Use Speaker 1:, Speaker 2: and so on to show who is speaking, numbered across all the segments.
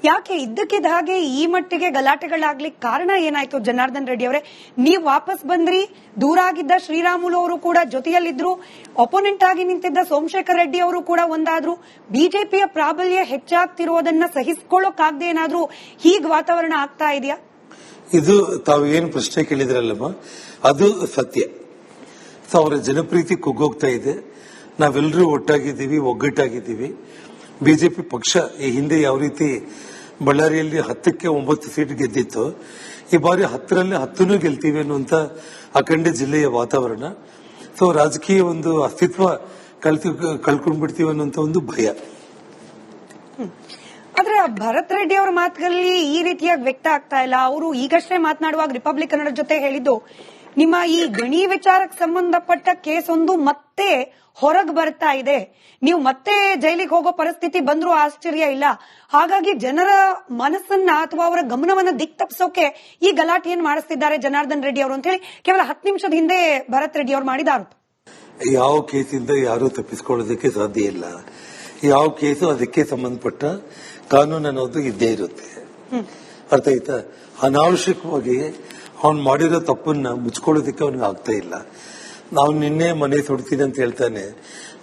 Speaker 1: ಯಾಕೆ ಇದ್ದಕ್ಕಿದ್ದ ಹಾಗೆ ಈ ಮಟ್ಟಿಗೆ ಗಲಾಟೆಗಳಾಗ್ಲಿಕ್ಕೆ ಕಾರಣ ಏನಾಯ್ತು ಜನಾರ್ದನ್ ರೆಡ್ಡಿ ಅವರೇ? ನೀವು ವಾಪಸ್ ಬಂದ್ರಿ, ದೂರ ಆಗಿದ್ದ ಶ್ರೀರಾಮುಲು ಅವರು ಕೂಡ ಜೊತೆಯಲ್ಲಿದ್ರು, ಅಪೋನೆಂಟ್ ಆಗಿ ನಿಂತಿದ್ದ ಸೋಮಶೇಖರ್ ರೆಡ್ಡಿ ಅವರು ಕೂಡ ಒಂದಾದ್ರು. ಬಿಜೆಪಿಯ ಪ್ರಾಬಲ್ಯ ಹೆಚ್ಚಾಗ್ತಿರೋದನ್ನ ಸಹಿಸಿಕೊಳ್ಳೋಕಾಗದೆ ಏನಾದ್ರೂ ಹೀಗ್ ವಾತಾವರಣ ಆಗ್ತಾ ಇದೆಯಾ?
Speaker 2: ಇದು ತಾವು ಏನು ಪ್ರಶ್ನೆ ಕೇಳಿದ್ರಲ್ಲಮ್ಮ, ಅದು ಸತ್ಯ. ಅವರ ಜನಪ್ರೀತಿ ಕುಗ್ಗೋಗ್ತಾ ಇದೆ. ನಾವೆಲ್ಲರೂ ಒಟ್ಟಾಗಿದ್ದೀವಿ, ಒಗ್ಗಟ್ಟಾಗಿದ್ದೀವಿ. ಬಿಜೆಪಿ ಪಕ್ಷ ಈ ಹಿಂದೆ ಯಾವ ರೀತಿ ಬಳ್ಳಾರಿಯಲ್ಲಿ 10ಕ್ಕೆ 9 ಸೀಟ್ ಗೆದ್ದಿತ್ತು, ಈ ಬಾರಿ 10ರಲ್ಲಿ 10 ಗೆಲ್ತೀವಿ ಅನ್ನುವಂತ ಅಖಂಡ ಜಿಲ್ಲೆಯ ವಾತಾವರಣ. ರಾಜಕೀಯ ಒಂದು ಅಸ್ತಿತ್ವ ಕಳ್ಕೊಂಡ್ಬಿಡ್ತೀವಿ ಅನ್ನುವಂತ ಒಂದು ಭಯ.
Speaker 1: ಆದ್ರೆ ಭರತ್ ರೆಡ್ಡಿ ಅವರ ಮಾತುಗಳಲ್ಲಿ ಈ ರೀತಿಯಾಗಿ ವ್ಯಕ್ತ ಆಗ್ತಾ ಇಲ್ಲ. ಅವರು ಈಗಷ್ಟೇ ಮಾತನಾಡುವಾಗ ರಿಪಬ್ಲಿಕ್ ಕನ್ನಡ ಜೊತೆ ಹೇಳಿದ್ದು, ನಿಮ್ಮ ಈ ಗಣಿ ವಿಚಾರಕ್ಕೆ ಸಂಬಂಧಪಟ್ಟ ಕೇಸ್ ಒಂದು ಮತ್ತೆ ಹೊರಗೆ ಬರ್ತಾ ಇದೆ, ನೀವು ಮತ್ತೆ ಜೈಲಿಗೆ ಹೋಗೋ ಪರಿಸ್ಥಿತಿ ಬಂದ್ರೂ ಆಶ್ಚರ್ಯ ಇಲ್ಲ. ಹಾಗಾಗಿ ಜನರ ಮನಸ್ಸನ್ನ ಅಥವಾ ಅವರ ಗಮನವನ್ನ ದಿಕ್ ತಪ್ಪಿಸೋಕೆ ಈ ಗಲಾಟೆಯನ್ನು ಮಾಡಿಸ್ತಿದ್ದಾರೆ ಜನಾರ್ದನ್ ರೆಡ್ಡಿ ಅವರು ಅಂತ ಹೇಳಿ ಕೇವಲ 10 ನಿಮಿಷದ ಹಿಂದೆ ಭರತ್ ರೆಡ್ಡಿ ಅವರು ಮಾಡಿದ ಆರೋಪ.
Speaker 2: ಯಾವ ಕೇಸಿಂದ ಯಾರು ತಪ್ಪಿಸಿಕೊಳ್ಳೋದಕ್ಕೆ ಸಾಧ್ಯ ಇಲ್ಲ. ಯಾವ ಕೇಸು ಅದಕ್ಕೆ ಸಂಬಂಧಪಟ್ಟ ಕಾನೂನು ಅನ್ನೋದು ಇದ್ದೇ ಇರುತ್ತೆ. ಅರ್ಥ ಆಯ್ತಾ? ಅನಾವಶ್ಯಕವಾಗಿ ಅವನು ಮಾಡಿರೋ ತಪ್ಪನ್ನ ಮುಚ್ಕೊಳ್ಳೋದಕ್ಕೆ ಅವನಿಗೆ ಆಗ್ತಾ ಇಲ್ಲ. ನಾವು ನಿನ್ನೆ ಮನೆ ಸುಡ್ತೀನಿ ಅಂತ ಹೇಳ್ತಾನೆ,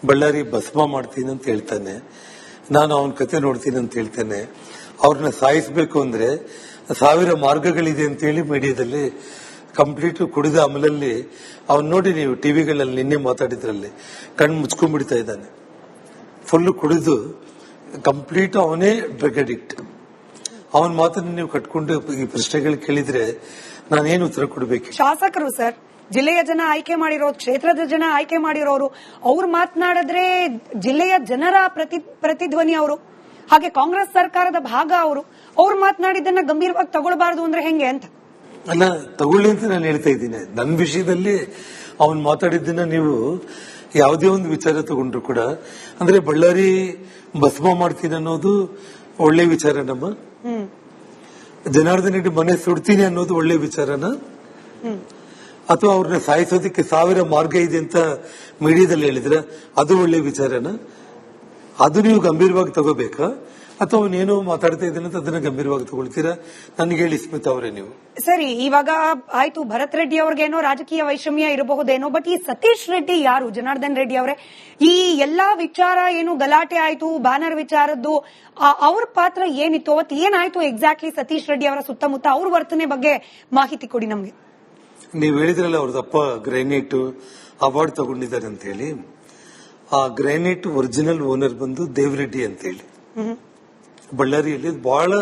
Speaker 2: ಬಳ್ಳಾರಿ ಭಸ್ಮ ಮಾಡ್ತೀನಿ ಅಂತ ಹೇಳ್ತಾನೆ, ನಾನು ಅವನ ಕತೆ ನೋಡ್ತೀನಿ ಅಂತ ಹೇಳ್ತಾನೆ. ಅವ್ರನ್ನ ಸಾಯಿಸಬೇಕು ಅಂದ್ರೆ 1000 ಮಾರ್ಗಗಳಿದೆ ಅಂತ ಹೇಳಿ ಮೀಡಿಯಾದಲ್ಲಿ ಕಂಪ್ಲೀಟ್ ಕುಡಿದ ಅಮಲಲ್ಲಿ ಅವನ್ ನೋಡಿ, ನೀವು ಟಿವಿಗಳಲ್ಲಿ ನಿನ್ನೆ ಮಾತಾಡಿದ್ರಲ್ಲಿ ಕಣ್ಣು ಮುಚ್ಕೊಂಡ್ಬಿಡ್ತಾ ಇದ್ದಾನೆ. ಫುಲ್ ಕುಡಿದು ಕಂಪ್ಲೀಟ್ ಅವನೇ ಡ್ರಗ್ ಅಡಿಕ್ಟ್. ಅವನ ಮಾತನ್ನು ನೀವು ಕಟ್ಕೊಂಡು ಈ ಪ್ರಶ್ನೆಗಳು ಕೇಳಿದ್ರೆ ನಾನೇನು ಉತ್ತರ ಕೊಡಬೇಕು?
Speaker 1: ಶಾಸಕರು ಸರ್, ಜಿಲ್ಲೆಯ ಜನ ಆಯ್ಕೆ ಮಾಡಿರೋರು, ಕ್ಷೇತ್ರದ ಜನ ಆಯ್ಕೆ ಮಾಡಿರೋರು, ಅವ್ರು ಮಾತನಾಡಿದ್ರೆ ಜಿಲ್ಲೆಯ ಜನರ ಪ್ರತಿಧ್ವನಿ ಅವರು. ಹಾಗೆ ಕಾಂಗ್ರೆಸ್ ಸರ್ಕಾರದ ಭಾಗ ಅವ್ರು ಮಾತನಾಡಿದ್ದನ್ನ ಗಂಭೀರವಾಗಿ ತಗೊಳ್ಬಾರ್ದು ಅಂದ್ರೆ ಹೆಂಗೆ ಅಂತ?
Speaker 2: ಅಲ್ಲ, ತಗೊಳ್ಳಿ ಅಂತ ನಾನು ಹೇಳ್ತಾ ಇದ್ದೀನಿ. ನನ್ನ ವಿಷಯದಲ್ಲಿ ಅವನ್ ಮಾತಾಡಿದ್ದನ್ನ ನೀವು ಯಾವುದೇ ಒಂದು ವಿಚಾರ ತಗೊಂಡ್ರು ಕೂಡ, ಅಂದ್ರೆ ಬಳ್ಳಾರಿ ಭಸ್ಮ ಮಾಡ್ತೀನಿ ಅನ್ನೋದು ಒಳ್ಳೆ ವಿಚಾರ ನಮ್ಮ. ಜನಾರ್ದನ್ ರೆಡ್ಡಿ ಮನೆ ಸುಡ್ತೀನಿ ಅನ್ನೋದು ಒಳ್ಳೆ ವಿಚಾರನ, ಅಥವಾ ಅವ್ರನ್ನ ಸಾಯಿಸೋದಕ್ಕೆ 1000 ಮಾರ್ಗ ಇದೆ ಅಂತ ಮೀಡಿಯಾದಲ್ಲಿ ಹೇಳಿದ್ರೆ ಅದು ಒಳ್ಳೆ ವಿಚಾರನ? ಅದು ನೀವು ಗಂಭೀರವಾಗಿ ತಗೋಬೇಕಾ, ಅಥವಾ ಅವನೇನೋ ಮಾತಾಡ್ತಾ ಇದ್ದಾನೆ ಅಂತ ಅದನ್ನ ಗಂಭೀರವಾಗಿ ತಗೊಳ್ತೀರಾ? ನನಗೆ ಹೇಳಿ ಸ್ಮಿತಾ ಅವರೇ ನೀವು.
Speaker 1: ಸರಿ, ಇವಾಗ ಆಯ್ತು, ಭರತ್ ರೆಡ್ಡಿ ಅವ್ರಿಗೇನೋ ರಾಜಕೀಯ ವೈಷಮ್ಯ ಇರಬಹುದೇನೋ, ಬಟ್ ಈ ಸತೀಶ್ ರೆಡ್ಡಿ ಯಾರು? ಜನಾರ್ದನ್ ರೆಡ್ಡಿ ಅವರೇ, ಈ ಎಲ್ಲಾ ವಿಚಾರ ಏನು ಗಲಾಟೆ ಆಯ್ತು, ಬ್ಯಾನರ್ ವಿಚಾರದ್ದು, ಅವ್ರ ಪಾತ್ರ ಏನಿತ್ತು ಅವತ್ತು? ಏನಾಯ್ತು ಎಕ್ಸಾಕ್ಟ್ಲಿ ಸತೀಶ್ ರೆಡ್ಡಿ ಅವರ ಸುತ್ತಮುತ್ತ ಅವ್ರ ವರ್ತನೆ ಬಗ್ಗೆ ಮಾಹಿತಿ ಕೊಡಿ ನಮ್ಗೆ.
Speaker 2: ನೀವು ಹೇಳಿದ್ರಲ್ಲ ಅವ್ರದಪ್ಪ ಗ್ರಾನೈಟ್ ಅವಾರ್ಡ್ ತಗೊಂಡಿದ್ದಾರೆ ಅಂತ ಹೇಳಿ. ಆ ಗ್ರಾನೈಟ್ ಒರಿಜಿನಲ್ ಓನರ್ ಬಂದು ದೇವರೆಡ್ಡಿ ಅಂತ ಹೇಳಿ, ಬಳ್ಳಾರಿಯಲ್ಲಿ ಬಹಳ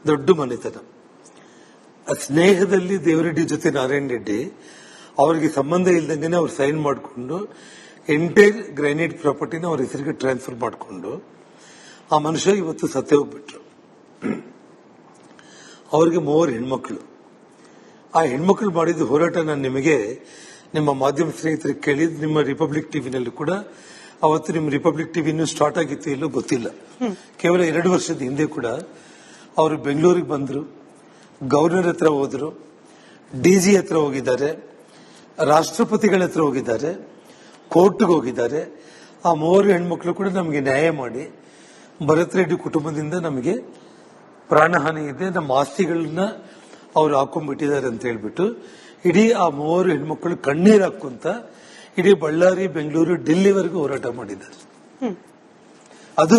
Speaker 2: ದೊಡ್ಡ ಮನೆತನ. ಸ್ನೇಹದಲ್ಲಿ ದೇವರೆಡ್ಡಿ ಜೊತೆ ನಾರಾಯಣ ರೆಡ್ಡಿ ಅವರಿಗೆ ಸಂಬಂಧ ಇಲ್ದಂಗೆ ಅವ್ರು ಸೈನ್ ಮಾಡಿಕೊಂಡು ಎಂಟೈರ್ ಗ್ರಾನೈಟ್ ಪ್ರಾಪರ್ಟಿನ ಅವ್ರ ಹೆಸರಿಗೆ ಟ್ರಾನ್ಸ್ಫರ್ ಮಾಡಿಕೊಂಡು ಆ ಮನುಷ್ಯ ಇವತ್ತು ಸತ್ತೇ ಹೋಗ್ಬಿಟ್ರು. ಅವ್ರಿಗೆ 3 ಹೆಣ್ಮಕ್ಳು. ಆ ಹೆಣ್ಮಕ್ಳು ಮಾಡಿದ ಹೋರಾಟ ನಾನು ನಿಮಗೆ ನಿಮ್ಮ ಮಾಧ್ಯಮ ಸ್ನೇಹಿತರಿಗೆ ಕೇಳಿದ್, ನಿಮ್ಮ ರಿಪಬ್ಲಿಕ್ ಟಿವಿನಲ್ಲಿ ಕೂಡ ಅವತ್ತು ನಿಮ್ಮ ರಿಪಬ್ಲಿಕ್ ಟಿವಿ ಇನ್ನೂ ಸ್ಟಾರ್ಟ್ ಆಗಿತ್ತು ಇಲ್ಲೋ ಗೊತ್ತಿಲ್ಲ. ಕೇವಲ 2 ವರ್ಷದ ಹಿಂದೆ ಕೂಡ ಅವರು ಬೆಂಗಳೂರಿಗೆ ಬಂದ್ರು, ಗವರ್ನರ್ ಹತ್ರ ಹೋದ್ರು, ಡಿಜಿ ಹತ್ರ ಹೋಗಿದ್ದಾರೆ, ರಾಷ್ಟ್ರಪತಿಗಳ ಹತ್ರ ಹೋಗಿದ್ದಾರೆ, ಕೋರ್ಟ್ಗೆ ಹೋಗಿದ್ದಾರೆ. ಆ 3 ಹೆಣ್ಮಕ್ಳು ಕೂಡ ನಮಗೆ ನ್ಯಾಯ ಮಾಡಿ, ಭರತ್ ರೆಡ್ಡಿ ಕುಟುಂಬದಿಂದ ನಮಗೆ ಪ್ರಾಣಹಾನಿ ಇದೆ, ನಮ್ಮ ಆಸ್ತಿಗಳನ್ನ ಅವ್ರು ಹಾಕೊಂಡ್ಬಿಟ್ಟಿದ್ದಾರೆ ಅಂತ ಹೇಳ್ಬಿಟ್ಟು ಇಡೀ ಆ 3 ಹೆಣ್ಮಕ್ಳು ಕಣ್ಣೀರು ಹಾಕುಂತ ಇಡೀ ಬಳ್ಳಾರಿ, ಬೆಂಗಳೂರು, ಡೆಲ್ಲಿವರೆಗೂ ಹೋರಾಟ ಮಾಡಿದ್ದಾರೆ. ಅದು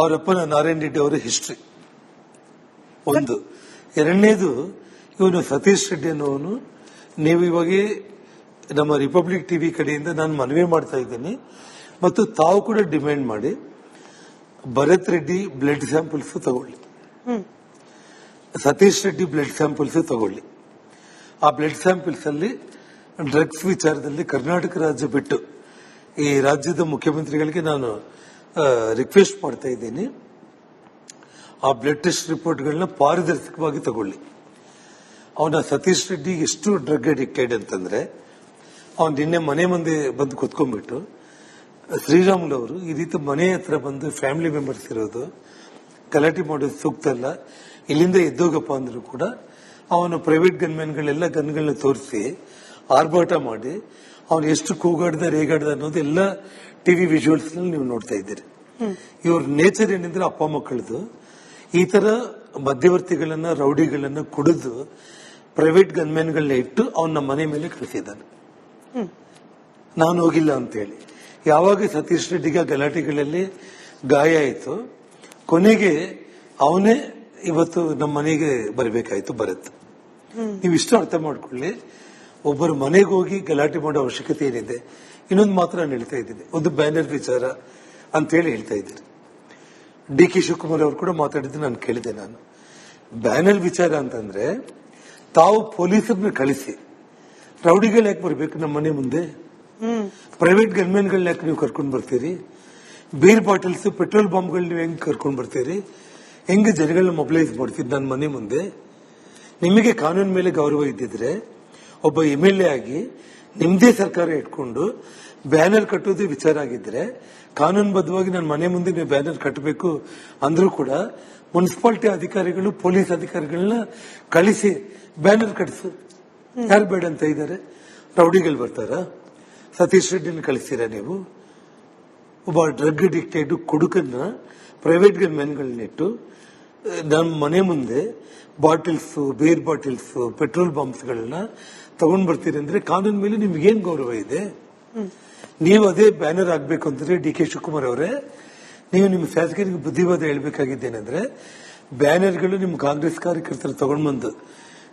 Speaker 2: ಅವರಪ್ಪನ ನಾರಾಯಣ ರೆಡ್ಡಿ ಅವರ ಹಿಸ್ಟ್ರಿ. ಒಂದು. ಎರಡನೇದು, ಇವನು ಸತೀಶ್ ರೆಡ್ಡಿ ಅನ್ನೋನು, ನೀವು ಇವಾಗ ನಮ್ಮ ರಿಪಬ್ಲಿಕ್ ಟಿವಿ ಕಡೆಯಿಂದ ನಾನು ಮನವಿ ಮಾಡ್ತಾ ಇದ್ದೀನಿ, ಮತ್ತು ತಾವು ಕೂಡ ಡಿಮ್ಯಾಂಡ್ ಮಾಡಿ ಭರತ್ ರೆಡ್ಡಿ ಬ್ಲಡ್ ಸ್ಯಾಂಪಲ್ಸ್ ತಗೊಳ್ಳಿ, ಸತೀಶ್ ರೆಡ್ಡಿ ಬ್ಲಡ್ ಸ್ಯಾಂಪಲ್ಸ್ ತಗೊಳ್ಳಿ. ಆ ಬ್ಲಡ್ ಸ್ಯಾಂಪಲ್ಸ್ ಅಲ್ಲಿ ಡ್ರಗ್ಸ್ ವಿಚಾರದಲ್ಲಿ ಕರ್ನಾಟಕ ರಾಜ್ಯ ಬಿಟ್ಟು ಈ ರಾಜ್ಯದ ಮುಖ್ಯಮಂತ್ರಿಗಳಿಗೆ ನಾನು ರಿಕ್ವೆಸ್ಟ್ ಮಾಡ್ತಾ ಇದ್ದೀನಿ, ಆ ಬ್ಲಡ್ ಟೆಸ್ಟ್ ರಿಪೋರ್ಟ್ಗಳನ್ನ ಪಾರದರ್ಶಕವಾಗಿ ತಗೊಳ್ಳಿ. ಅವನ ಸತೀಶ್ ರೆಡ್ಡಿ ಎಷ್ಟು ಡ್ರಗ್ ಅಡಿಕ್ಟೆಡ್ ಅಂತಂದ್ರೆ, ಅವನು ನಿನ್ನೆ ಮನೆ ಮುಂದೆ ಬಂದು ಕುತ್ಕೊಂಡ್ಬಿಟ್ಟು ಶ್ರೀರಾಮುಲು ಅವರು ಈ ರೀತಿ ಮನೆ ಹತ್ರ ಬಂದು ಫ್ಯಾಮಿಲಿ ಮೆಂಬರ್ಸ್ ಇರೋದು, ಗಲಾಟೆ ಮಾಡೋದು ಸೂಕ್ತ ಅಲ್ಲ, ಇಲ್ಲಿಂದ ಎದ್ದೋಗಪ್ಪ ಅಂದ್ರು ಕೂಡ ಅವನು ಪ್ರೈವೇಟ್ ಗನ್ಮ್ಯಾನ್ಗಳೆಲ್ಲ ಗನ್ಗಳನ್ನ ತೋರಿಸಿ ಆರ್ಭಾಟ ಮಾಡಿ ಅವನು ಎಷ್ಟು ಕೂಗಾಡ್ದ ರೇಗಾಡ್ದ ಅನ್ನೋದು ಎಲ್ಲ ಟಿವಿ ವಿಜುವಲ್ಸ್ ನಲ್ಲಿ ನೀವು ನೋಡ್ತಾ ಇದ್ದೀರಿ. ಇವ್ರ ನೇಚರ್ ಏನಂದ್ರೆ ಅಪ್ಪ ಮಕ್ಕಳದು ಈ ತರ ಮಧ್ಯವರ್ತಿಗಳನ್ನ ರೌಡಿಗಳನ್ನ ಕುಡಿದು ಪ್ರೈವೇಟ್ ಗನ್ಮ್ಯಾನ್ಗಳನ್ನ ಇಟ್ಟು ಅವನ ಮನೆ ಮೇಲೆ ಕಳಿಸಿದ್ದಾನೆ. ನಾನು ಹೋಗಿಲ್ಲ ಅಂತ ಹೇಳಿ. ಯಾವಾಗ ಸತೀಶ್ ರೆಡ್ಡಿಗೆ ಗಲಾಟೆಗಳಲ್ಲಿ ಗಾಯ ಆಯಿತು, ಕೊನೆಗೆ ಅವನೇ ಇವತ್ತು ನಮ್ಮ ಮನೆಗೆ ಬರಬೇಕಾಯ್ತು. ಬರುತ್ತೆ. ನೀವು ಇಷ್ಟು ಅರ್ಥ ಮಾಡ್ಕೊಳ್ಳಿ, ಒಬ್ಬರ ಮನೆಗೆ ಹೋಗಿ ಗಲಾಟೆ ಮಾಡೋ ಅವಶ್ಯಕತೆ ಏನಿದೆ. ಇನ್ನೊಂದು ಮಾತ್ರ ನಾನು ಹೇಳ್ತಾ ಇದ್ದೀನಿ, ಒಂದು ಬ್ಯಾನರ್ ವಿಚಾರ ಅಂತ ಹೇಳಿ ಹೇಳ್ತಾ ಇದ್ದೀನಿ. ಡಿ ಕೆ ಶಿವಕುಮಾರ್ ಅವರು ಕೂಡ ಮಾತಾಡಿದ್ದು ನಾನು ಕೇಳಿದೆ. ನಾನು ಬ್ಯಾನರ್ ವಿಚಾರ ಅಂತಂದ್ರೆ ತಾವು ಪೊಲೀಸರನ್ನ ಕಳಿಸಿ ರೌಡಿಗಳು ಯಾಕೆ ಬರ್ಬೇಕು ನಮ್ಮ ಮನೆ ಮುಂದೆ? ಪ್ರೈವೇಟ್ ಗನ್ಮ್ಯಾನ್ಗಳನ್ನ ಯಾಕೆ ನೀವು ಕರ್ಕೊಂಡು ಬರ್ತೀರಿ? ಬೀರ್ ಬಾಟಲ್ಸ್, ಪೆಟ್ರೋಲ್ ಬಾಂಬ್ಗಳು ನೀವು ಹೆಂಗ್ ಕರ್ಕೊಂಡು ಬರ್ತೀರಿ? ಹೆಂಗೆ ಜನಗಳನ್ನ ಮೊಬಿಲೈಸ್ ಮಾಡ್ತೀರಿ ನನ್ನ ಮನೆ ಮುಂದೆ? ನಿಮಗೆ ಕಾನೂನು ಮೇಲೆ ಗೌರವ ಇದ್ದಿದ್ರೆ ಒಬ್ಬ MLA ಆಗಿ ನಿಮ್ದೇ ಸರ್ಕಾರ ಇಟ್ಕೊಂಡು ಬ್ಯಾನರ್ ಕಟ್ಟೋದು ವಿಚಾರ ಆಗಿದ್ರೆ ಕಾನೂನುಬದ್ಧವಾಗಿ ನನ್ನ ಮನೆ ಮುಂದೆ ನೀವು ಬ್ಯಾನರ್ ಕಟ್ಟಬೇಕು ಅಂದ್ರೂ ಕೂಡ ಮುನ್ಸಿಪಾಲಿಟಿ ಅಧಿಕಾರಿಗಳು, ಪೊಲೀಸ್ ಅಧಿಕಾರಿಗಳನ್ನ ಕಳಿಸಿ ಬ್ಯಾನರ್ ಕಟ್ಟಿಸು. ಯಾರು ಬೇಡ ಅಂತ ಇದ್ದಾರೆ? ರೌಡಿಗಳು ಬರ್ತಾರ? ಸತೀಶ್ ರೆಡ್ಡಿನ ಕಳಿಸ್ತೀರಾ ನೀವು? ಒಬ್ಬ ಡ್ರಗ್ ಅಡಿಕ್ಟೆಡ್ ಕುಡುಕನ್ನ ಪ್ರೈವೇಟ್ ಗನ್ಮ್ಯಾನ್ಗಳನ್ನಿಟ್ಟು ನಮ್ಮ ಮನೆ ಮುಂದೆ ಬಾಟಲ್ಸ್, ಬೇರ್ ಬಾಟಲ್ಸ್, ಪೆಟ್ರೋಲ್ ಬಾಂಬ್ಸ್ಗಳನ್ನ ತಗೊಂಡ್ ಬರ್ತೀರಿ ಅಂದ್ರೆ ಕಾನೂನು ಮೇಲೆ ನಿಮ್ಗೇನ್ ಗೌರವ ಇದೆ? ನೀವು ಅದೇ ಬ್ಯಾನರ್ ಆಗ್ಬೇಕು ಅಂತಂದ್ರೆ ಡಿ ಕೆ ಶಿವಕುಮಾರ್ ಅವರೇ, ನೀವು ನಿಮ್ಮ ಶಾಸಕರಿಗೆ ಬುದ್ಧಿವಾದ ಹೇಳ್ಬೇಕಾಗಿದ್ದೇನೆಂದ್ರೆ ಬ್ಯಾನರ್ಗಳು ನಿಮ್ಮ ಕಾಂಗ್ರೆಸ್ ಕಾರ್ಯಕರ್ತರು ತಗೊಂಡ್ ಬಂದು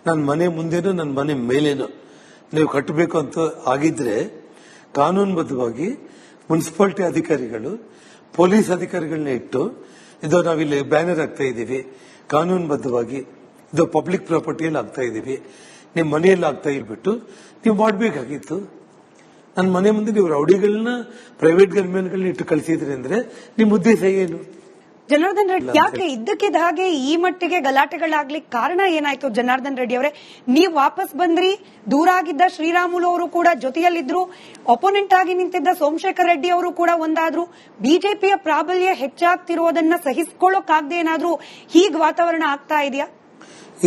Speaker 2: ನನ್ನ ಮನೆ ಮುಂದೆನೋ ನನ್ನ ಮನೆ ಮೇಲೇನೋ ನೀವು ಕಟ್ಟಬೇಕು ಅಂತ ಆಗಿದ್ರೆ ಕಾನೂನುಬದ್ಧವಾಗಿ ಮುನ್ಸಿಪಾಲಿಟಿ ಅಧಿಕಾರಿಗಳು, ಪೊಲೀಸ್ ಅಧಿಕಾರಿಗಳನ್ನ ಇಟ್ಟು ಇದು ನಾವಿಲ್ಲಿ ಬ್ಯಾನರ್ ಆಗ್ತಾ ಇದ್ದೀವಿ, ಕಾನೂನುಬದ್ಧವಾಗಿ ಇದು ಪಬ್ಲಿಕ್ ಪ್ರಾಪರ್ಟಿಯಲ್ಲಿ ಆಗ್ತಾ ಇದ್ದೀವಿ, ನಿಮ್ಮ ಮನೆಯಲ್ಲಿ ಆಗ್ತಾ ಇರ್ಬಿಟ್ಟು ನೀವು ಮಾಡಬೇಕಾಗಿತ್ತು. ನನ್ನ ಮನೆ ಮುಂದೆ ನೀವು ರೌಡಿಗಳನ್ನ, ಪ್ರೈವೇಟ್ ಗನ್ಮ್ಯಾನ್ಗಳನ್ನ ಇಟ್ಟು ಕಳಿಸಿದ್ರಿ ಅಂದ್ರೆ ನಿಮ್ಮ ಉದ್ದೇಶ ಏನು?
Speaker 1: ಜನಾರ್ದನ್ ರೆಡ್ಡಿ ಯಾಕೆ ಇದ್ದಕ್ಕಿದ್ದ ಹಾಗೆ ಈ ಮಟ್ಟಿಗೆ ಗಲಾಟೆಗಳಾಗ್ಲಿಕ್ಕೆ ಕಾರಣ ಏನಾಯ್ತು? ಜನಾರ್ದನ್ ರೆಡ್ಡಿ ಅವರೇ, ನೀವು ವಾಪಸ್ ಬಂದ್ರಿ, ದೂರ ಆಗಿದ್ದ ಶ್ರೀರಾಮುಲು ಅವರು ಕೂಡ ಜೊತೆಯಲ್ಲಿದ್ರು, ಅಪೋನೆಂಟ್ ಆಗಿ ನಿಂತಿದ್ದ ಸೋಮಶೇಖರ್ ರೆಡ್ಡಿ ಅವರು ಕೂಡ ಒಂದಾದ್ರು. ಬಿಜೆಪಿಯ ಪ್ರಾಬಲ್ಯ ಹೆಚ್ಚಾಗ್ತಿರೋದನ್ನ ಸಹಿಸಿಕೊಳ್ಳೋಕಾಗದೆ ಏನಾದ್ರೂ ಹೀಗ್ ವಾತಾವರಣ ಆಗ್ತಾ ಇದೆಯಾ?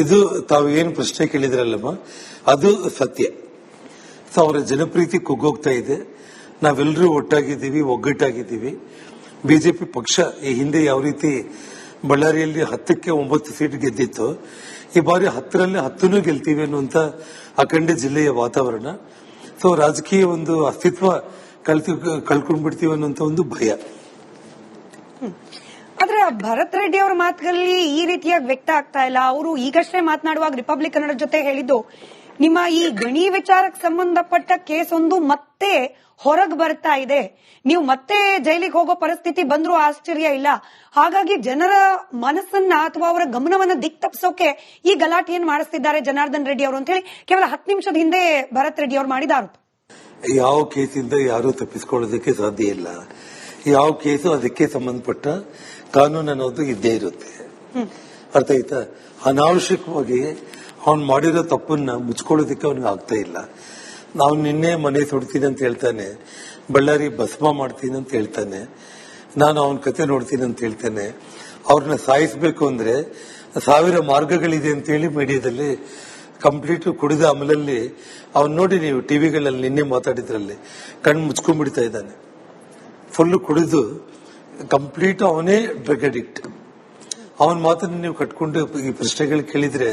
Speaker 2: ಇದು ತಾವು ಏನು ಪ್ರಶ್ನೆ ಕೇಳಿದ್ರಲ್ಲಮ್ಮ, ಅದು ಸತ್ಯ. ಅವರ ಜನಪ್ರೀತಿ ಕುಗ್ಗೋಗ್ತಾ ಇದೆ. ನಾವೆಲ್ಲರೂ ಒಟ್ಟಾಗಿದ್ದೀವಿ, ಒಗ್ಗಟ್ಟಾಗಿದ್ದೀವಿ. ಬಿಜೆಪಿ ಪಕ್ಷ ಈ ಹಿಂದೆ ಯಾವ ರೀತಿ ಬಳ್ಳಾರಿಯಲ್ಲಿ 10ಕ್ಕೆ 9 ಸೀಟ್ ಗೆದ್ದಿತ್ತು, ಈ ಬಾರಿ 10ರಲ್ಲಿ 10 ಗೆಲ್ತೀವಿ ಅನ್ನುವಂತ ಅಖಂಡ ಜಿಲ್ಲೆಯ ವಾತಾವರಣ. ರಾಜಕೀಯ ಒಂದು ಅಸ್ತಿತ್ವ ಕಳ್ಕೊಂಡ್ಬಿಡ್ತೀವಿ ಅನ್ನುವಂತ ಒಂದು ಭಯ.
Speaker 1: ಆದ್ರೆ ಭರತ್ ರೆಡ್ಡಿ ಅವರ ಮಾತುಗಳಲ್ಲಿ ಈ ರೀತಿಯಾಗಿ ವ್ಯಕ್ತ ಆಗ್ತಾ ಇಲ್ಲ. ಅವರು ಈಗಷ್ಟೇ ಮಾತನಾಡುವಾಗ ರಿಪಬ್ಲಿಕ್ ಕನ್ನಡ ಜೊತೆ ಹೇಳಿದ್ದು, ನಿಮ್ಮ ಈ ಗಣಿ ವಿಚಾರಕ್ಕೆ ಸಂಬಂಧಪಟ್ಟ ಕೇಸ್ ಒಂದು ಮತ್ತೆ ಹೊರಗೆ ಬರ್ತಾ ಇದೆ, ನೀವು ಮತ್ತೆ ಜೈಲಿಗೆ ಹೋಗೋ ಪರಿಸ್ಥಿತಿ ಬಂದ್ರೂ ಆಶ್ಚರ್ಯ ಇಲ್ಲ. ಹಾಗಾಗಿ ಜನರ ಮನಸ್ಸನ್ನ ಅಥವಾ ಅವರ ಗಮನವನ್ನ ದಿಕ್ ತಪ್ಪಿಸೋಕೆ ಈ ಗಲಾಟೆಯನ್ನು ಮಾಡಿಸ್ತಿದ್ದಾರೆ ಜನಾರ್ದನ್ ರೆಡ್ಡಿ ಅವರು ಅಂತ ಹೇಳಿ ಕೇವಲ 10 ನಿಮಿಷದ ಹಿಂದೆ ಭರತ್ ರೆಡ್ಡಿ ಅವರು ಮಾಡಿದ ಆರೋಪ.
Speaker 2: ಯಾವ ಕೇಸಿಂದ ಯಾರು ತಪ್ಪಿಸಿಕೊಳ್ಳೋದಕ್ಕೆ ಸಾಧ್ಯ ಇಲ್ಲ. ಯಾವ ಕೇಸು ಅದಕ್ಕೆ ಸಂಬಂಧಪಟ್ಟ ಕಾನೂನು ಅನ್ನೋದು ಇದ್ದೇ ಇರುತ್ತೆ. ಅರ್ಥ ಆಯ್ತಾ? ಅನಾವಶ್ಯಕವಾಗಿ ಅವ್ನು ಮಾಡಿರೋ ತಪ್ಪನ್ನ ಮುಚ್ಕೊಳ್ಳೋದಕ್ಕೆ ಅವನಿಗೆ ಆಗ್ತಾ ಇಲ್ಲ. ನಾವು ನಿನ್ನೆ ಮನೆ ಸುಡ್ತೀನಿ ಅಂತ ಹೇಳ್ತಾನೆ, ಬಳ್ಳಾರಿ ಭಸ್ಮ ಮಾಡ್ತೀನಿ ಅಂತ ಹೇಳ್ತಾನೆ, ನಾನು ಅವನ ಕತೆ ನೋಡ್ತೀನಿ ಅಂತ ಹೇಳ್ತಾನೆ. ಅವ್ರನ್ನ ಸಾಯಿಸಬೇಕು ಅಂದ್ರೆ 1000 ಮಾರ್ಗಗಳಿದೆ ಅಂತೇಳಿ ಮೀಡಿಯಾದಲ್ಲಿ ಕಂಪ್ಲೀಟ್ ಕುಡಿದ ಅಮಲಲ್ಲಿ ಅವ್ನು ನೋಡಿ, ನೀವು ಟಿವಿಗಳಲ್ಲಿ ನಿನ್ನೆ ಮಾತಾಡಿದ್ರಲ್ಲಿ ಕಣ್ಣು ಮುಚ್ಕೊಂಡ್ಬಿಡ್ತಾ ಇದ್ದಾನೆ. ಫುಲ್ ಕುಡಿದು ಕಂಪ್ಲೀಟ್ ಅವನೇ ಡ್ರಗ್ ಅಡಿಕ್ಟ್. ಅವನ ಮಾತನ್ನು ನೀವು ಕಟ್ಕೊಂಡು ಈ ಪ್ರಶ್ನೆಗಳು ಕೇಳಿದ್ರೆ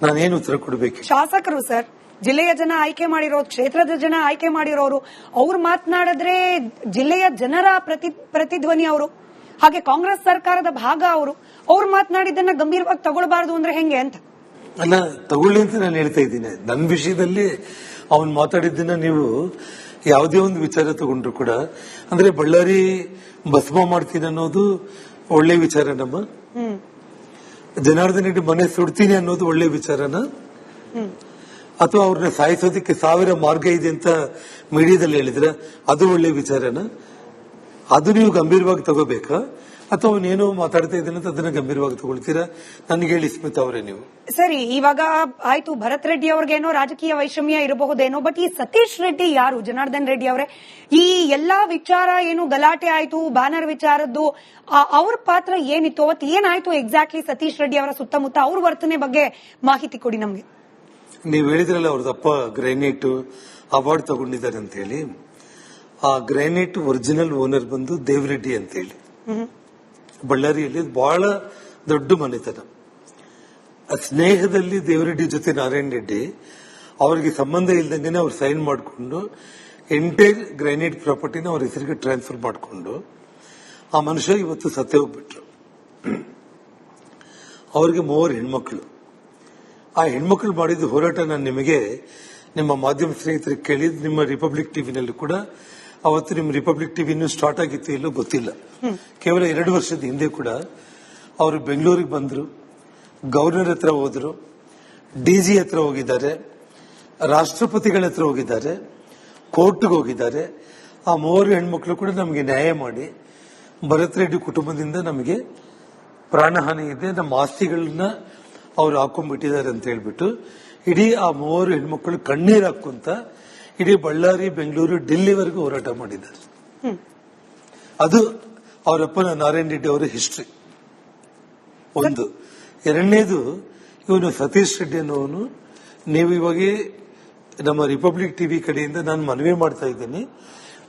Speaker 2: ನಾನೇನು ಉತ್ತರ ಕೊಡಬೇಕು?
Speaker 1: ಶಾಸಕರು ಸರ್, ಜಿಲ್ಲೆಯ ಜನ ಆಯ್ಕೆ ಮಾಡಿರೋರು, ಕ್ಷೇತ್ರದ ಜನ ಆಯ್ಕೆ ಮಾಡಿರೋರು, ಅವ್ರು ಮಾತನಾಡಿದ್ರೆ ಜಿಲ್ಲೆಯ ಜನರ ಪ್ರತಿಧ್ವನಿ ಅವರು, ಹಾಗೆ ಕಾಂಗ್ರೆಸ್ ಸರ್ಕಾರದ ಭಾಗ ಅವರು. ಅವ್ರು ಮಾತನಾಡಿದ್ದನ್ನ ಗಂಭೀರವಾಗಿ ತಗೊಳ್ಬಾರ್ದು ಅಂದ್ರೆ ಹೆಂಗೆ ಅಂತ?
Speaker 2: ಅಲ್ಲ, ತಗೊಳ್ಳಿ ಅಂತ ನಾನು ಹೇಳ್ತಾ ಇದ್ದೀನಿ. ನನ್ನ ವಿಷಯದಲ್ಲಿ ಅವನ್ ಮಾತಾಡಿದ್ದನ್ನ ನೀವು ಯಾವುದೇ ಒಂದು ವಿಚಾರ ತಗೊಂಡ್ರು ಕೂಡ, ಅಂದ್ರೆ ಬಳ್ಳಾರಿ ಭಸ್ಮ ಮಾಡ್ತೀನಿ ಅನ್ನೋದು ಒಳ್ಳೆ ವಿಚಾರ ನಮ್ಮ, ಜನಾರ್ದನ್ ರೆಡ್ಡಿ ಮನೆ ಸುಡ್ತೀನಿ ಅನ್ನೋದು ಒಳ್ಳೆ ವಿಚಾರನ, ಅಥವಾ ಅವ್ರನ್ನ ಸಾಯಿಸೋದಕ್ಕೆ 1000 ಮಾರ್ಗ ಇದೆ ಅಂತ ಮೀಡಿಯಾದಲ್ಲಿ ಹೇಳಿದ್ರೆ ಅದು ಒಳ್ಳೆ ವಿಚಾರನ? ಅದು ನೀವು ಗಂಭೀರವಾಗಿ ತಗೋಬೇಕಾ, ಅಥವಾ ಅವನೇನೋ ಮಾತಾಡ್ತಾ ಇದ್ದಾನೆ ಅಂತ ಅದನ್ನ ಗಂಭೀರವಾಗಿ ತಗೊಳ್ತೀರಾ? ನನಗೆ ಹೇಳಿ ಸ್ಮಿತಾ ಅವರೇ ನೀವು.
Speaker 1: ಸರಿ, ಇವಾಗ ಆಯ್ತು, ಭರತ್ ರೆಡ್ಡಿ ಅವ್ರಿಗೇನೋ ರಾಜಕೀಯ ವೈಷಮ್ಯ ಇರಬಹುದೇನೋ, ಬಟ್ ಈ ಸತೀಶ್ ರೆಡ್ಡಿ ಯಾರು? ಜನಾರ್ದನ್ ರೆಡ್ಡಿ ಅವರೇ, ಈ ಎಲ್ಲಾ ವಿಚಾರ ಏನು ಗಲಾಟೆ ಆಯ್ತು, ಬ್ಯಾನರ್ ವಿಚಾರದ್ದು, ಅವ್ರ ಪಾತ್ರ ಏನಿತ್ತು ಅವತ್ತು? ಏನಾಯ್ತು ಎಕ್ಸಾಕ್ಟ್ಲಿ ಸತೀಶ್ ರೆಡ್ಡಿ ಅವರ ಸುತ್ತಮುತ್ತ? ಅವ್ರ ವರ್ತನೆ ಬಗ್ಗೆ ಮಾಹಿತಿ ಕೊಡಿ ನಮ್ಗೆ.
Speaker 2: ನೀವು ಹೇಳಿದ್ರಲ್ಲ ಅವ್ರದಪ್ಪ ಗ್ರೈನೇಟ್ ಅವಾರ್ಡ್ ತಗೊಂಡಿದ್ದಾರೆ ಅಂತ ಹೇಳಿ. ಆ ಗ್ರೈನೇಟ್ ಒರಿಜಿನಲ್ ಓನರ್ ಬಂದು ದೇವರೆಡ್ಡಿ ಅಂತ ಹೇಳಿ, ಬಳ್ಳಾರಿಯಲ್ಲಿ ಬಹಳ ದೊಡ್ಡ ಮನೆತನ. ಸ್ನೇಹದಲ್ಲಿ ದೇವರೆಡ್ಡಿ ಜೊತೆ ನಾರಾಯಣ ರೆಡ್ಡಿ ಅವರಿಗೆ ಸಂಬಂಧ ಇಲ್ದಂಗೆ ಅವ್ರು ಸೈನ್ ಮಾಡಿಕೊಂಡು ಎಂಟೈರ್ ಗ್ರಾನೈಟ್ ಪ್ರಾಪರ್ಟಿನ ಅವ್ರ ಹೆಸರಿಗೆ ಟ್ರಾನ್ಸ್ಫರ್ ಮಾಡಿಕೊಂಡು ಆ ಮನುಷ್ಯ ಇವತ್ತು ಸತ್ತೇ ಹೋಗ್ಬಿಟ್ರು. ಅವರಿಗೆ 3 ಹೆಣ್ಮಕ್ಳು. ಆ ಹೆಣ್ಮಕ್ಳು ಮಾಡಿದ ಹೋರಾಟ ನಾನು ನಿಮಗೆ ನಿಮ್ಮ ಮಾಧ್ಯಮ ಸ್ನೇಹಿತರಿಗೆ ಕೇಳಿದ್, ನಿಮ್ಮ ರಿಪಬ್ಲಿಕ್ ಟಿವಿನಲ್ಲಿ ಕೂಡ ಅವತ್ತು ನಿಮ್ಮ ರಿಪಬ್ಲಿಕ್ ಟಿವಿ ಇನ್ನೂ ಸ್ಟಾರ್ಟ್ ಆಗಿತ್ತು ಇಲ್ಲೋ ಗೊತ್ತಿಲ್ಲ. ಕೇವಲ 2 ವರ್ಷದ ಹಿಂದೆ ಕೂಡ ಅವರು ಬೆಂಗಳೂರಿಗೆ ಬಂದ್ರು, ಗವರ್ನರ್ ಹತ್ರ ಹೋದ್ರು, ಡಿಜಿ ಹತ್ರ ಹೋಗಿದ್ದಾರೆ, ರಾಷ್ಟ್ರಪತಿಗಳ ಹತ್ರ ಹೋಗಿದ್ದಾರೆ, ಕೋರ್ಟ್ಗೆ ಹೋಗಿದ್ದಾರೆ. ಆ 3 ಹೆಣ್ಮಕ್ಳು ಕೂಡ ನಮಗೆ ನ್ಯಾಯ ಮಾಡಿ ಭರತ್ ರೆಡ್ಡಿ ಕುಟುಂಬದಿಂದ ನಮಗೆ ಪ್ರಾಣಹಾನಿ ಇದೆ, ನಮ್ಮ ಆಸ್ತಿಗಳನ್ನ ಅವ್ರು ಹಾಕೊಂಡ್ಬಿಟ್ಟಿದ್ದಾರೆ ಅಂತ ಹೇಳ್ಬಿಟ್ಟು ಇಡೀ ಆ 3 ಹೆಣ್ಮಕ್ಳು ಕಣ್ಣೀರ್ ಹಾಕುವಂತ ಇಡೀ ಬಳ್ಳಾರಿ, ಬೆಂಗಳೂರು, ಡೆಲ್ಲಿವರೆಗೂ ಹೋರಾಟ ಮಾಡಿದ್ದಾರೆ. ಅದು ಅವರಪ್ಪನ ನಾರಾಯಣ ರೆಡ್ಡಿ ಅವರ ಹಿಸ್ಟ್ರಿ. ಒಂದು. ಎರಡನೇದು, ಇವನು ಸತೀಶ್ ರೆಡ್ಡಿ ಅನ್ನೋನು, ನೀವು ಇವಾಗ ನಮ್ಮ ರಿಪಬ್ಲಿಕ್ ಟಿವಿ ಕಡೆಯಿಂದ ನಾನು ಮನವಿ ಮಾಡ್ತಾ ಇದ್ದೀನಿ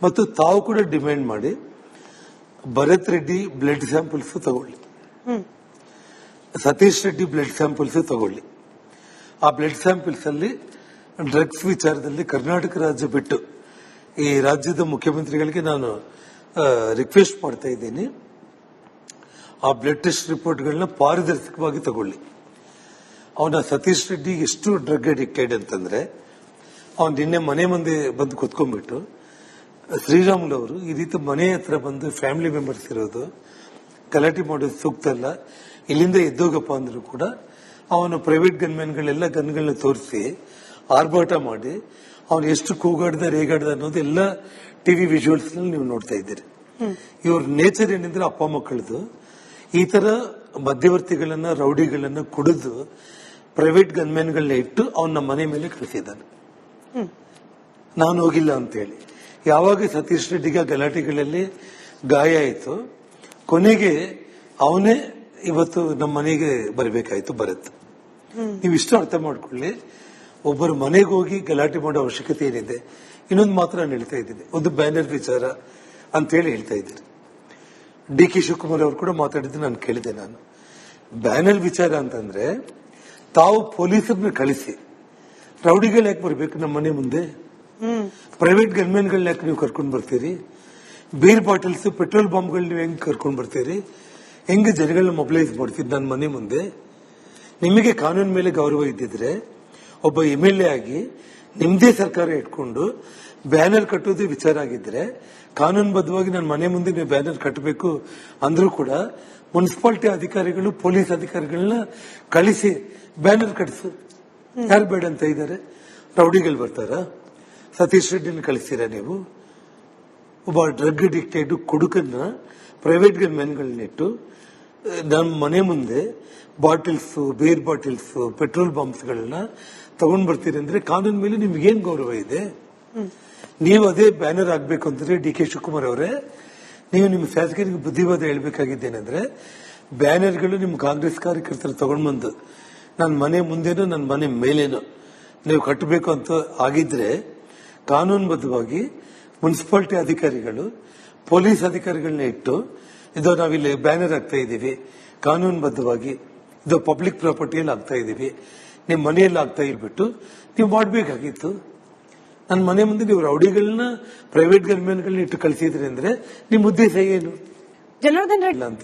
Speaker 2: ಮತ್ತು ತಾವು ಕೂಡ ಡಿಮ್ಯಾಂಡ್ ಮಾಡಿ ಭರತ್ ರೆಡ್ಡಿ ಬ್ಲಡ್ ಸ್ಯಾಂಪಲ್ಸ್ ತಗೊಳ್ಳಿ, ಸತೀಶ್ ರೆಡ್ಡಿ ಬ್ಲಡ್ ಸ್ಯಾಂಪಲ್ಸ್ ತಗೊಳ್ಳಿ. ಆ ಬ್ಲಡ್ ಸ್ಯಾಂಪಲ್ಸ್ ಅಲ್ಲಿ ಡ್ರಗ್ಸ್ ವಿಚಾರದಲ್ಲಿ ಕರ್ನಾಟಕ ರಾಜ್ಯ ಬಿಟ್ಟು ಈ ರಾಜ್ಯದ ಮುಖ್ಯಮಂತ್ರಿಗಳಿಗೆ ನಾನು ರಿಕ್ವೆಸ್ಟ್ ಮಾಡ್ತಾ ಇದ್ದೀನಿ, ಆ ಬ್ಲಡ್ ಟೆಸ್ಟ್ ರಿಪೋರ್ಟ್ಗಳನ್ನ ಪಾರದರ್ಶಕವಾಗಿ ತಗೊಳ್ಳಿ. ಅವನ ಸತೀಶ್ ರೆಡ್ಡಿ ಎಷ್ಟು ಡ್ರಗ್ ಅಡಿಕ್ಟೆಡ್ ಅಂತಂದ್ರೆ, ಅವನು ನಿನ್ನೆ ಮನೆ ಮುಂದೆ ಬಂದು ಕುತ್ಕೊಂಡ್ಬಿಟ್ಟು ಶ್ರೀರಾಮುಲು ಅವರು ಈ ರೀತಿ ಮನೆ ಹತ್ರ ಬಂದು ಫ್ಯಾಮಿಲಿ ಮೆಂಬರ್ಸ್ ಇರೋದು ಗಲಾಟೆ ಮಾಡೋದು ಸೂಕ್ತ ಅಲ್ಲ, ಇಲ್ಲಿಂದ ಎದ್ದೋಗಪ್ಪ ಅಂದ್ರು ಕೂಡ ಅವನು ಪ್ರೈವೇಟ್ ಗನ್ಮ್ಯಾನ್ಗಳೆಲ್ಲ ಗನ್ಗಳನ್ನ ತೋರಿಸಿ ಆರ್ಭಾಟ ಮಾಡಿ ಅವನು ಎಷ್ಟು ಕೂಗಾಡ್ದ ರೇಗಾಡ್ದ ಅನ್ನೋದು ಎಲ್ಲ ಟಿವಿ ವಿಜುವಲ್ಸ್ ನಲ್ಲಿ ನೀವು ನೋಡ್ತಾ ಇದ್ದೀರಿ. ಇವ್ರ ನೇಚರ್ ಏನಿದ್ರೆ ಅಪ್ಪ ಮಕ್ಕಳದು ಈ ತರ ಮಧ್ಯವರ್ತಿಗಳನ್ನ, ರೌಡಿಗಳನ್ನ ಕುಡಿದು ಪ್ರೈವೇಟ್ ಗನ್ಮ್ಯಾನ್ಗಳನ್ನ ಇಟ್ಟು ಅವನ ಮನೆ ಮೇಲೆ ಕಳಿಸಿದ್ದಾನೆ. ನಾನು ಹೋಗಿಲ್ಲ ಅಂತ ಹೇಳಿ. ಯಾವಾಗ ಸತೀಶ್ ರೆಡ್ಡಿಗೆ ಗಲಾಟೆಗಳಲ್ಲಿ ಗಾಯ ಆಯಿತು, ಕೊನೆಗೆ ಅವನೇ ಇವತ್ತು ನಮ್ಮ ಮನೆಗೆ ಬರಬೇಕಾಯ್ತು ಭರತ್. ನೀವು ಇಷ್ಟು ಅರ್ಥ ಮಾಡ್ಕೊಳ್ಳಿ, ಒಬ್ಬರು ಮನೆಗೆ ಹೋಗಿ ಗಲಾಟೆ ಮಾಡೋ ಅವಶ್ಯಕತೆ ಏನಿದೆ. ಇನ್ನೊಂದು ಮಾತ್ರ ನಾನು ಹೇಳ್ತಾ ಇದ್ದೀನಿ, ಒಂದು ಬ್ಯಾನರ್ ವಿಚಾರ ಅಂತ ಹೇಳಿ ಹೇಳ್ತಾ ಇದ್ದೀನಿ. ಡಿ ಕೆ ಶಿವಕುಮಾರ್ ಅವರು ಕೂಡ ಮಾತಾಡಿದ್ದು ನಾನು ಕೇಳಿದೆ. ನಾನು ಬ್ಯಾನರ್ ವಿಚಾರ ಅಂತಂದ್ರೆ ತಾವು ಪೊಲೀಸರನ್ನ ಕಳಿಸಿ, ರೌಡಿಗಳು ಯಾಕೆ ಬರಬೇಕು ನಮ್ಮ ಮನೆ ಮುಂದೆ? ಪ್ರೈವೇಟ್ ಗನ್ಮ್ಯಾನ್ಗಳನ್ನ ಯಾಕೆ ನೀವು ಕರ್ಕೊಂಡು ಬರ್ತೀರಿ? ಬೀರ್ ಬಾಟಲ್ಸ್, ಪೆಟ್ರೋಲ್ ಬಾಂಬ್ಗಳು ನೀವು ಹೆಂಗ್ ಕರ್ಕೊಂಡು ಬರ್ತೀರಿ? ಹೆಂಗೆ ಜನಗಳನ್ನ ಮೊಬಿಲೈಸ್ ಮಾಡ್ತೀರಿ ನನ್ನ ಮನೆ ಮುಂದೆ? ನಿಮಗೆ ಕಾನೂನು ಮೇಲೆ ಗೌರವ ಇದ್ದಿದ್ರೆ ಒಬ್ಬ MLA ಆಗಿ ನಿಮ್ದೇ ಸರ್ಕಾರ ಇಟ್ಕೊಂಡು ಬ್ಯಾನರ್ ಕಟ್ಟೋದು ವಿಚಾರ ಆಗಿದ್ರೆ ಕಾನೂನುಬದ್ಧವಾಗಿ ನನ್ನ ಮನೆ ಮುಂದೆ ನೀವು ಬ್ಯಾನರ್ ಕಟ್ಟಬೇಕು ಅಂದ್ರೂ ಕೂಡ ಮುನ್ಸಿಪಾಲಿಟಿ ಅಧಿಕಾರಿಗಳು, ಪೊಲೀಸ್ ಅಧಿಕಾರಿಗಳನ್ನ ಕಳಿಸಿ ಬ್ಯಾನರ್ ಕಟ್ಟಿಸು. ಯಾರು ಬೇಡ ಅಂತ ಇದ್ದಾರೆ? ರೌಡಿಗಳು ಬರ್ತಾರ? ಸತೀಶ್ ರೆಡ್ಡಿನ ಕಳಿಸ್ತೀರಾ ನೀವು? ಒಬ್ಬ ಡ್ರಗ್ ಅಡಿಕ್ಟೆಡ್ ಕುಡುಕನ್ನ ಪ್ರೈವೇಟ್ ಮೆನ್ಗಳನ್ನಿಟ್ಟು ನಮ್ಮ ಮನೆ ಮುಂದೆ ಬಾಟಲ್ಸ್, ಬೇರ್ ಬಾಟಲ್ಸ್, ಪೆಟ್ರೋಲ್ ಬಾಂಬ್ಸ್ಗಳನ್ನ ತಗೊಂಡ್ ಬರ್ತೀರಿ ಅಂದ್ರೆ ಕಾನೂನು ಮೇಲೆ ನಿಮ್ಗೇನ್ ಗೌರವ ಇದೆ? ನೀವು ಅದೇ ಬ್ಯಾನರ್ ಆಗ್ಬೇಕು ಅಂತಂದ್ರೆ ಡಿ ಕೆ ಶಿವಕುಮಾರ್ ಅವರೇ, ನೀವು ನಿಮ್ಮ ಶಾಸಕರಿಗೆ ಬುದ್ಧಿವಾದ ಹೇಳ್ಬೇಕಾಗಿದ್ದೇನೆಂದ್ರೆ, ಬ್ಯಾನರ್ಗಳು ನಿಮ್ಮ ಕಾಂಗ್ರೆಸ್ ಕಾರ್ಯಕರ್ತರು ತಗೊಂಡ್ ಬಂದು ನನ್ನ ಮನೆ ಮುಂದೆನೋ ನನ್ನ ಮನೆ ಮೇಲೇನೋ ನೀವು ಕಟ್ಟಬೇಕು ಅಂತ ಆಗಿದ್ರೆ ಕಾನೂನುಬದ್ಧವಾಗಿ ಮುನ್ಸಿಪಾಲಿಟಿ ಅಧಿಕಾರಿಗಳು, ಪೊಲೀಸ್ ಅಧಿಕಾರಿಗಳನ್ನ ಇಟ್ಟು ಇದು ನಾವಿಲ್ಲಿ ಬ್ಯಾನರ್ ಆಗ್ತಾ ಇದ್ದೀವಿ, ಕಾನೂನುಬದ್ಧವಾಗಿ ಇದು ಪಬ್ಲಿಕ್ ಪ್ರಾಪರ್ಟಿಯಲ್ಲಿ ಆಗ್ತಾ ಇದ್ದೀವಿ, ನಿಮ್ಮ ಮನೆಯಲ್ಲಿ ಆಗ್ತಾ ಇರ್ಬಿಟ್ಟು ನೀವು ಮಾಡಬೇಕಾಗಿತ್ತು. ನನ್ನ ಮನೆ ಮುಂದೆ ನೀವು ರೌಡಿಗಳನ್ನ, ಪ್ರೈವೇಟ್ ಗನ್ಮ್ಯಾನ್ಗಳನ್ನ ಇಟ್ಟು ಕಳಿಸಿದ್ರಿ ಅಂದ್ರೆ ನಿಮ್ಮ ಉದ್ದೇಶ ಏನು?
Speaker 1: ಜನಾರ್ದನ್ ರೆಡ್ಡಿ
Speaker 2: ಅಂತ